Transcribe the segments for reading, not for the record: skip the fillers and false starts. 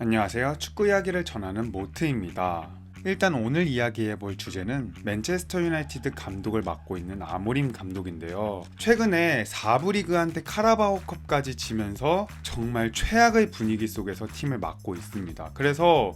안녕하세요. 축구 이야기를 전하는 모트입니다. 일단 오늘 이야기해볼 주제는 맨체스터 유나이티드 감독을 맡고 있는 아모림 감독인데요. 최근에 4부 리그한테 카라바오컵까지 지면서 정말 최악의 분위기 속에서 팀을 맡고 있습니다. 그래서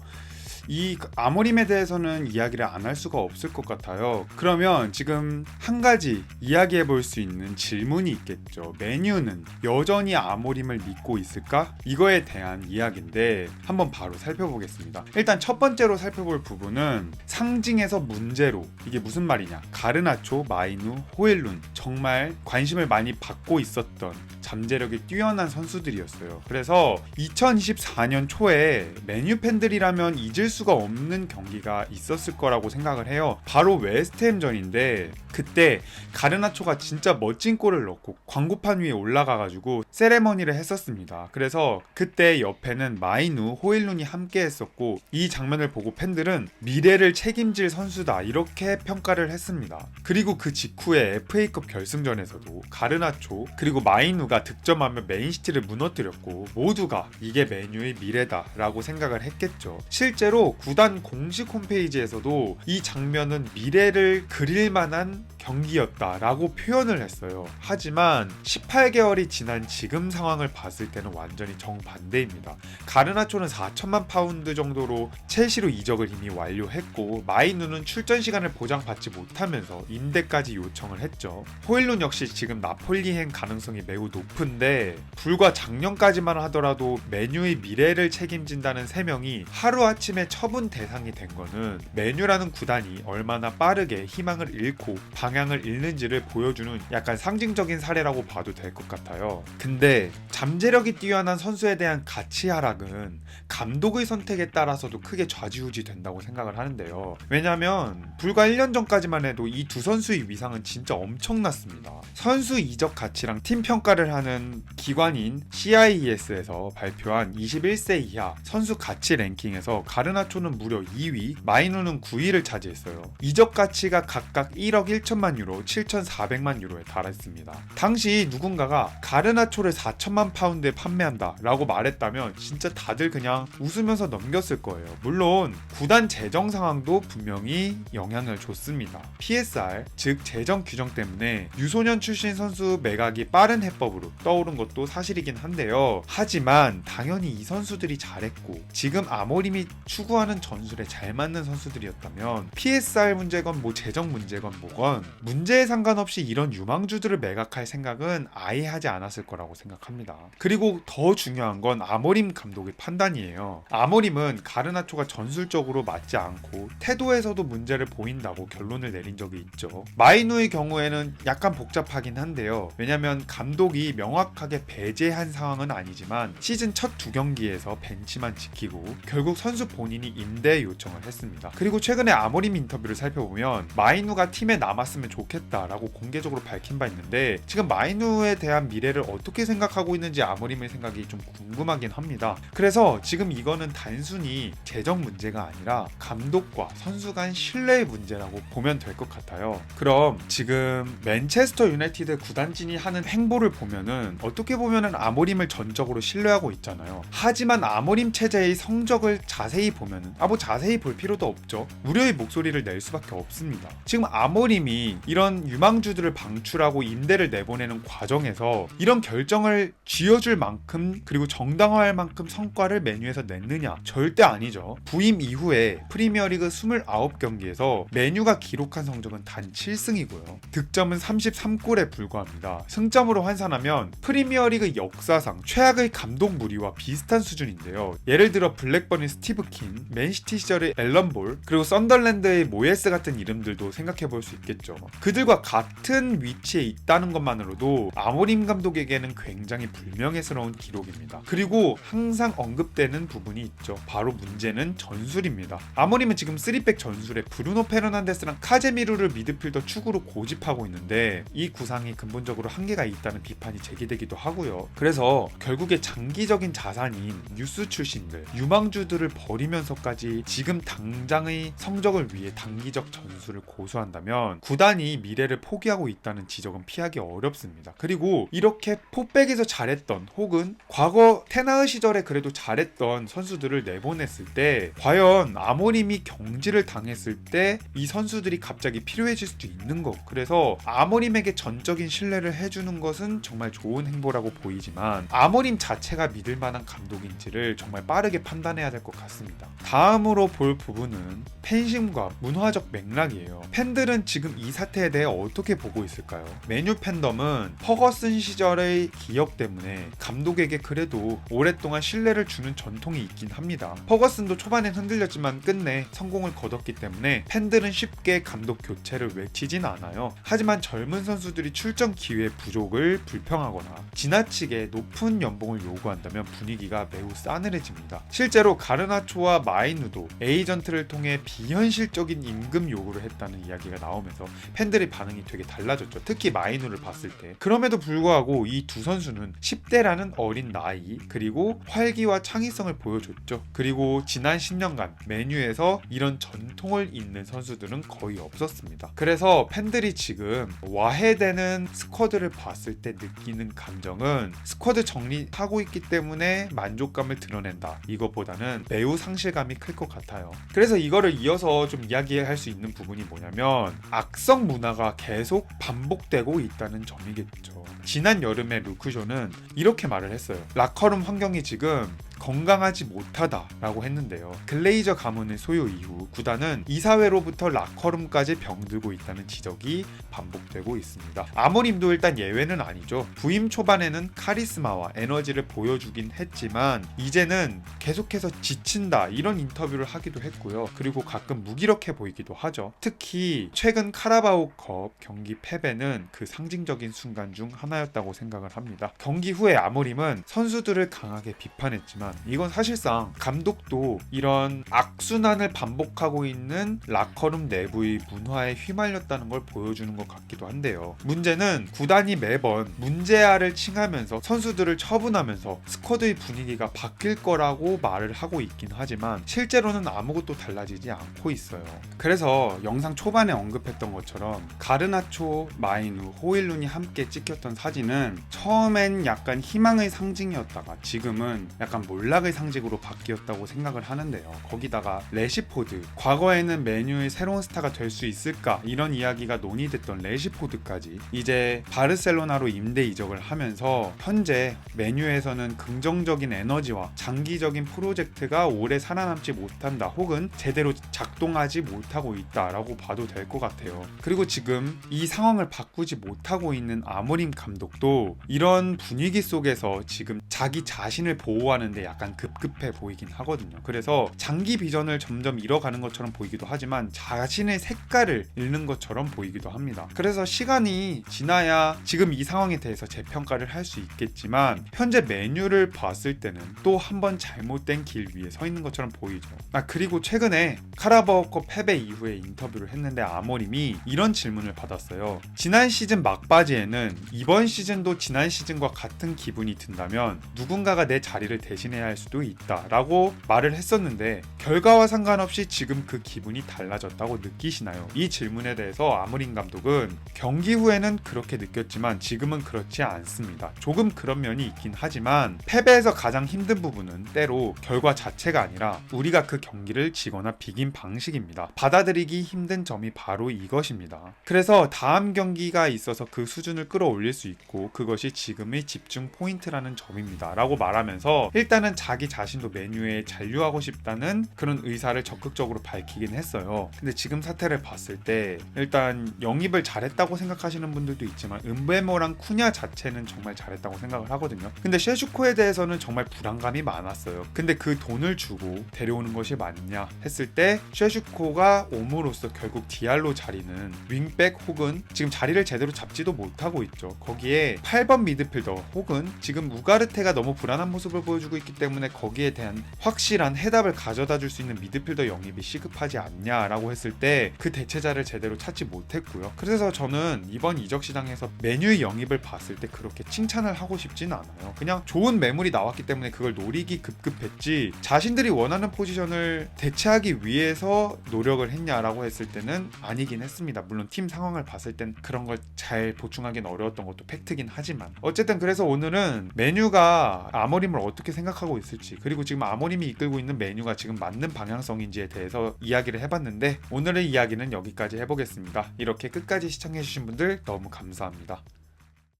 이 아모림에 대해서는 이야기를 안 할 수가 없을 것 같아요. 그러면 지금 한 가지 이야기해 볼 수 있는 질문이 있겠죠. 메뉴는 여전히 아모림을 믿고 있을까? 이거에 대한 이야기인데 한번 바로 살펴보겠습니다. 일단 첫 번째로 살펴볼 부분은 상징에서 문제로, 이게 무슨 말이냐? 가르나초, 마이누, 호일룬, 정말 관심을 많이 받고 있었던 잠재력이 뛰어난 선수들이었어요. 그래서 2024년 초에 메뉴 팬들이라면 잊을 수가 없는 경기가 있었을 거라고 생각을 해요. 바로 웨스트햄전인데 그때 가르나초가 진짜 멋진 골을 넣고 광고판 위에 올라가가지고 세레머니를 했었습니다. 그래서 그때 옆에는 마이누, 호일룬이 함께 했었고 이 장면을 보고 팬들은 미래를 책임질 선수다 이렇게 평가를 했습니다. 그리고 그 직후에 FA컵 결승전에서도 가르나초 그리고 마이누가 득점하며 맨시티를 무너뜨렸고 모두가 이게 메뉴의 미래다 라고 생각을 했겠죠. 실제로 구단 공식 홈페이지에서도 이 장면은 미래를 그릴 만한 경기였다라고 표현을 했어요. 하지만 18개월이 지난 지금 상황을 봤을 때는 완전히 정반대입니다. 가르나초는 4천만 파운드 정도로 첼시로 이적을 이미 완료했고 마이누는 출전 시간을 보장받지 못하면서 임대까지 요청을 했죠. 호일룬 역시 지금 나폴리행 가능성이 매우 높은데 불과 작년까지만 하더라도 메뉴의 미래를 책임진다는 3명이 하루아침에 처분 대상이 된 거는 메뉴라는 구단이 얼마나 빠르게 희망을 잃고 방향을 잃는지를 보여주는 약간 상징적인 사례라고 봐도 될 것 같아요. 근데 잠재력이 뛰어난 선수에 대한 가치 하락은 감독의 선택에 따라서도 크게 좌지우지 된다고 생각을 하는데요. 왜냐면 불과 1년 전까지만 해도 이 두 선수의 위상은 진짜 엄청났습니다. 선수 이적 가치랑 팀 평가를 하는 기관인 CIES에서 발표한 21세 이하 선수 가치 랭킹에서 가르나초는 무려 2위, 마이누는 9위를 차지했어요. 이적 가치가 각각 1억 1천만 유로, 7,400만 유로에 달했습니다. 당시 누군가가 가르나초를 4천만 파운드에 판매한다 라고 말했다면 진짜 다들 그냥 웃으면서 넘겼을 거예요. 물론 구단 재정 상황도 분명히 영향을 줬습니다. PSR, 즉 재정 규정 때문에 유소년 출신 선수 매각이 빠른 해법으로 떠오른 것도 사실이긴 한데요. 하지만 당연히 이 선수들이 잘했고 지금 아모림이 추구하는 전술에 잘 맞는 선수들이었다면 PSR 문제건 뭐 재정 문제건 뭐건 문제에 상관없이 이런 유망주들을 매각할 생각은 아예 하지 않았을 거라고 생각합니다. 그리고 더 중요한 건 아모림 감독의 판단이에요. 아모림은 가르나초가 전술적으로 맞지 않고 태도에서도 문제를 보인다고 결론을 내린 적이 있죠. 마이누의 경우에는 약간 복잡하긴 한데요. 왜냐면 감독이 명확하게 배제한 상황은 아니지만 시즌 첫 2경기에서 벤치만 지키고 결국 선수 본인이 임대 요청을 했습니다. 그리고 최근에 아모림 인터뷰를 살펴보면 마이누가 팀에 남았으면 좋겠다라고 공개적으로 밝힌 바 있는데 지금 마이누에 대한 미래를 어떻게 생각하고 있는지 아모림의 생각이 좀 궁금하긴 합니다. 그래서 지금 이거는 단순히 재정 문제가 아니라 감독과 선수 간 신뢰의 문제라고 보면 될 것 같아요. 그럼 지금 맨체스터 유나이티드 구단진이 하는 행보를 보면은 어떻게 보면은 아모림을 전적으로 신뢰하고 있잖아요. 하지만 아모림 체제의 성적을 자세히 보면은 뭐 자세히 볼 필요도 없죠. 우려의 목소리를 낼 수밖에 없습니다. 지금 아모림이 이런 유망주들을 방출하고 임대를 내보내는 과정에서 이런 결정을 쥐어줄 만큼 그리고 정당화할 만큼 성과를 메뉴에서 냈느냐? 절대 아니죠. 부임 이후에 프리미어리그 29경기에서 메뉴가 기록한 성적은 단 7승이고요. 득점은 33골에 불과합니다. 승점으로 환산하면 프리미어리그 역사상 최악의 감독 무리와 비슷한 수준인데요. 예를 들어 블랙번의 스티브 킨, 맨시티 시절의 앨런 볼, 그리고 썬덜랜드의 모예스 같은 이름들도 생각해볼 수 있겠죠. 그들과 같은 위치에 있다는 것만으로도 아모림 감독에게는 굉장히 불명예스러운 기록입니다. 그리고 항상 언급되는 부분이 있죠. 바로 문제는 전술입니다. 아모림은 지금 3백 전술에 브루노 페르난데스랑 카제미루를 미드필더 축으로 고집하고 있는데 이 구상이 근본적으로 한계가 있다는 비판이 제기되기도 하고요. 그래서 결국에 장기적인 자산인 뉴스 출신들, 유망주들을 버리면서까지 지금 당장의 성적을 위해 단기적 전술을 고수한다면 구단 구단이 미래를 포기하고 있다는 지적은 피하기 어렵습니다. 그리고 이렇게 포백에서 잘했던 혹은 과거 테나흐 시절에 그래도 잘했던 선수들을 내보냈을 때 과연 아모림이 경질을 당했을 때 이 선수들이 갑자기 필요해질 수도 있는 거. 그래서 아모림에게 전적인 신뢰를 해주는 것은 정말 좋은 행보라고 보이지만 아모림 자체가 믿을 만한 감독인지를 정말 빠르게 판단해야 될 것 같습니다. 다음으로 볼 부분은 팬심과 문화적 맥락이에요. 팬들은 지금 이 사태에 대해 어떻게 보고 있을까요? 메뉴 팬덤은 퍼거슨 시절의 기억 때문에 감독에게 그래도 오랫동안 신뢰를 주는 전통이 있긴 합니다. 퍼거슨도 초반엔 흔들렸지만 끝내 성공을 거뒀기 때문에 팬들은 쉽게 감독 교체를 외치진 않아요. 하지만 젊은 선수들이 출전 기회 부족을 불평하거나 지나치게 높은 연봉을 요구한다면 분위기가 매우 싸늘해집니다. 실제로 가르나초와 마이누도 에이전트를 통해 비현실적인 임금 요구를 했다는 이야기가 나오면서 팬들의 반응이 되게 달라졌죠. 특히 마이누를 봤을 때. 그럼에도 불구하고 이 두 선수는 10대라는 어린 나이 그리고 활기와 창의성을 보여줬죠. 그리고 지난 10년간 메뉴에서 이런 전통을 잇는 선수들은 거의 없었습니다. 그래서 팬들이 지금 와해되는 스쿼드를 봤을 때 느끼는 감정은 스쿼드 정리하고 있기 때문에 만족감을 드러낸다. 이것보다는 매우 상실감이 클 것 같아요. 그래서 이거를 이어서 좀 이야기할 수 있는 부분이 뭐냐면 악성 문화가 계속 반복되고 있다는 점이겠죠. 지난 여름에 루크쇼는 이렇게 말을 했어요. 라커룸 환경이 지금 건강하지 못하다라고 했는데요. 글레이저 가문의 소요 이후 구단은 이사회로부터 라커룸까지 병들고 있다는 지적이 반복되고 있습니다. 아모림도 일단 예외는 아니죠. 부임 초반에는 카리스마와 에너지를 보여주긴 했지만 이제는 계속해서 지친다 이런 인터뷰를 하기도 했고요. 그리고 가끔 무기력해 보이기도 하죠. 특히 최근 카라바오컵 경기 패배는 그 상징적인 순간 중 하나였다고 생각을 합니다. 경기 후에 아모림은 선수들을 강하게 비판했지만 이건 사실상 감독도 이런 악순환을 반복하고 있는 라커룸 내부의 문화에 휘말렸다는 걸 보여주는 것 같기도 한데요. 문제는 구단이 매번 문제아를 칭하면서 선수들을 처분하면서 스쿼드의 분위기가 바뀔 거라고 말을 하고 있긴 하지만 실제로는 아무것도 달라지지 않고 있어요. 그래서 영상 초반에 언급했던 것처럼 가르나초, 마이누, 호일룬이 함께 찍혔던 사진은 처음엔 약간 희망의 상징이었다가 지금은 약간 몰락의 상징으로 바뀌었다고 생각을 하는데요. 거기다가 레시포드, 과거에는 메뉴의 새로운 스타가 될 수 있을까 이런 이야기가 논의됐던 레시포드까지 이제 바르셀로나로 임대 이적을 하면서 현재 메뉴에서는 긍정적인 에너지와 장기적인 프로젝트가 오래 살아남지 못한다 혹은 제대로 작동하지 못하고 있다라고 봐도 될 것 같아요. 그리고 지금 이 상황을 바꾸지 못하고 있는 아모림 감독도 이런 분위기 속에서 지금 자기 자신을 보호하는데 약간 급급해 보이긴 하거든요. 그래서 장기 비전을 점점 잃어가는 것처럼 보이기도 하지만 자신의 색깔을 잃는 것처럼 보이기도 합니다. 그래서 시간이 지나야 지금 이 상황에 대해서 재평가를 할 수 있겠지만 현재 메뉴를 봤을 때는 또 한 번 잘못된 길 위에 서 있는 것처럼 보이죠. 그리고 최근에 카라바오컵 패배 이후에 인터뷰를 했는데 아모림이 이런 질문을 받았어요. 지난 시즌 막바지에는 이번 시즌도 지난 시즌과 같은 기분이 든다면 누군가가 내 자리를 대신해야 할 수도 있다 라고 말을 했었는데 결과와 상관없이 지금 그 기분이 달라졌다고 느끼시나요? 이 질문에 대해서 아모림 감독은 경기 후에는 그렇게 느꼈지만 지금은 그렇지 않습니다. 조금 그런 면이 있긴 하지만 패배에서 가장 힘든 부분은 때로 결과 자체가 아니라 우리가 그 경기를 지거나 비긴 방식입니다. 받아들이기 힘든 점이 바로 이것입니다. 그래서 다음 경기가 있어서 그 수준을 끌어올릴 수 있고 그것이 지금의 집중 포인트라는 점입니다 라고 말하면서 일단은 자기 자신도 메뉴에 잔류하고 싶다는 그런 의사를 적극적으로 밝히긴 했어요. 근데 지금 사태를 봤을 때 일단 영입을 잘했다고 생각하시는 분들도 있지만 은베모랑 쿠냐 자체는 정말 잘했다고 생각을 하거든요. 근데 셰슈코에 대해서는 정말 불안감이 많았어요. 근데 그 돈을 주고 데려오는 것이 맞냐 했을 때 셰슈코가 옴으로써 결국 디알로 자리는 윙백 혹은 지금 자리를 제대로 잡지도 못하고 있죠. 거기에 8번 미드필더 혹은 지금 우가르테가 너무 불안한 모습을 보여주고 있기 때문에 거기에 대한 확실한 해답을 가져다 줄 도와줄 수 있는 미드필더 영입이 시급하지 않냐라고 했을 때 그 대체자를 제대로 찾지 못했고요. 그래서 저는 이번 이적 시장에서 메뉴의 영입을 봤을 때 그렇게 칭찬을 하고 싶지는 않아요. 그냥 좋은 매물이 나왔기 때문에 그걸 노리기 급급했지 자신들이 원하는 포지션을 대체하기 위해서 노력을 했냐라고 했을 때는 아니긴 했습니다. 물론 팀 상황을 봤을 땐 그런 걸 잘 보충하기는 어려웠던 것도 팩트긴 하지만 어쨌든 그래서 오늘은 메뉴가 아모림을 어떻게 생각하고 있을지 그리고 지금 아모림이 이끌고 있는 메뉴가 지금 맞는 방향성인지에 대해서 이야기를 해봤는데 오늘의 이야기는 여기까지 해보겠습니다. 이렇게 끝까지 시청해주신 분들 너무 감사합니다.